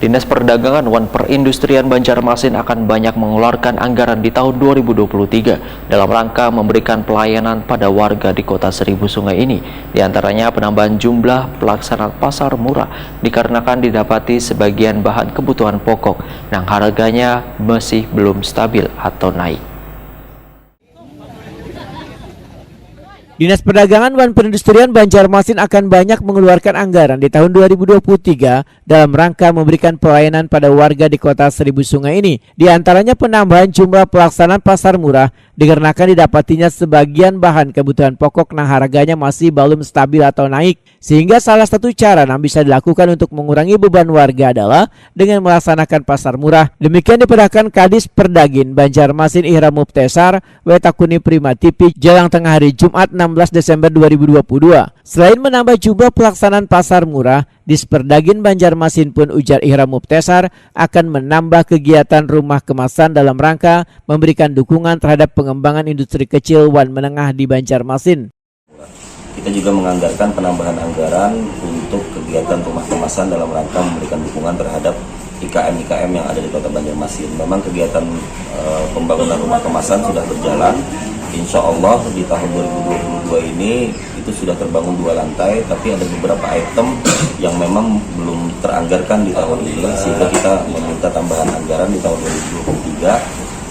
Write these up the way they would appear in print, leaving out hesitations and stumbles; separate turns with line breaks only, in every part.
Dinas Perdagangan dan Perindustrian Banjarmasin akan banyak mengeluarkan anggaran di tahun 2023 dalam rangka memberikan pelayanan pada warga di Kota Seribu Sungai ini. Di antaranya penambahan jumlah pelaksana pasar murah dikarenakan didapati sebagian bahan kebutuhan pokok yang harganya masih belum stabil atau naik.
Dinas Perdagangan dan Perindustrian Banjarmasin akan banyak mengeluarkan anggaran di tahun 2023 dalam rangka memberikan pelayanan pada warga di Kota Seribu Sungai ini. Di antaranya penambahan jumlah pelaksanaan pasar murah dikarenakan didapatinya sebagian bahan kebutuhan pokok yang harganya masih belum stabil atau naik. Sehingga salah satu cara yang bisa dilakukan untuk mengurangi beban warga adalah dengan melaksanakan pasar murah. Demikian diperkirakan Kadis Perdagin Banjarmasin Ihram Muptesar Wetakuni Prima TV jelang tengah hari Jumat 16 Desember 2022. Selain menambah jumlah pelaksanaan pasar murah, Disperdagin Banjarmasin pun ujar Ihram Muptesar akan menambah kegiatan rumah kemasan dalam rangka memberikan dukungan terhadap pengembangan industri kecil dan menengah di Banjarmasin.
Kita juga menganggarkan penambahan anggaran untuk kegiatan rumah kemasan dalam rangka memberikan dukungan terhadap IKM-IKM yang ada di Kota Banjarmasin. Memang kegiatan pembangunan rumah kemasan sudah berjalan. Insya Allah di tahun 2022 ini itu sudah terbangun 2 lantai, tapi ada beberapa item yang memang belum teranggarkan di tahun ini, sehingga kita meminta tambahan anggaran di tahun 2023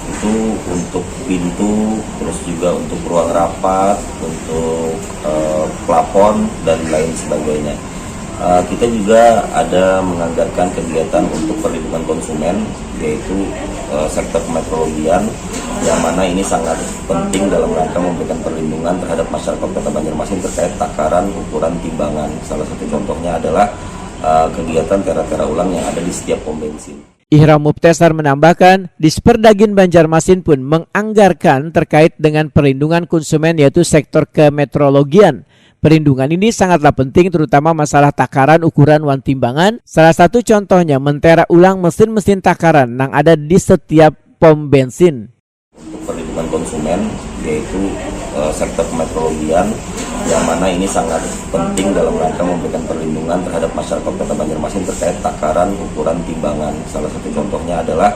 itu untuk pintu, terus juga untuk ruang rapat, untuk plafon dan lain sebagainya. Kita juga ada menganggarkan kegiatan untuk perlindungan konsumen, yaitu sektor kemetrologian, yang mana ini sangat penting dalam rangka memberikan perlindungan terhadap masyarakat Kota Banjarmasin terkait takaran ukuran timbangan. Salah satu contohnya adalah kegiatan tera-tera ulang yang ada di setiap pom bensin.
Ihram Muptesar menambahkan, Disperdagin Banjarmasin pun menganggarkan terkait dengan perlindungan konsumen yaitu sektor kemetrologian. Perlindungan ini sangatlah penting terutama masalah takaran ukuran wan timbangan. Salah satu contohnya mentera ulang mesin-mesin takaran yang ada di setiap pom bensin.
Untuk perlindungan konsumen yaitu sektor kemetrologian, yang mana ini sangat penting dalam rangka memberikan perlindungan terhadap masyarakat Kota Banjarmasin terkait takaran ukuran timbangan. Salah satu contohnya adalah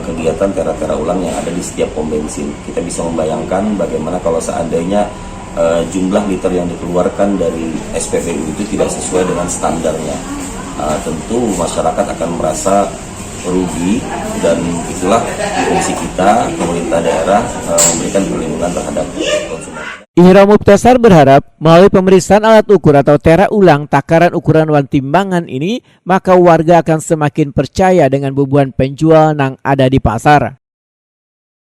kegiatan tera-tera ulang yang ada di setiap pom bensin. Kita bisa membayangkan bagaimana kalau seandainya jumlah liter yang dikeluarkan dari SPBU itu tidak sesuai dengan standarnya. Tentu masyarakat akan merasa rugi, dan itulah fungsi kita, pemerintah daerah, memberikan perlindungan terhadap konsumen.
Ihram Muptesar berharap melalui pemeriksaan alat ukur atau tera ulang takaran ukuran wan timbangan ini, maka warga akan semakin percaya dengan bubuhan penjual yang ada di pasar.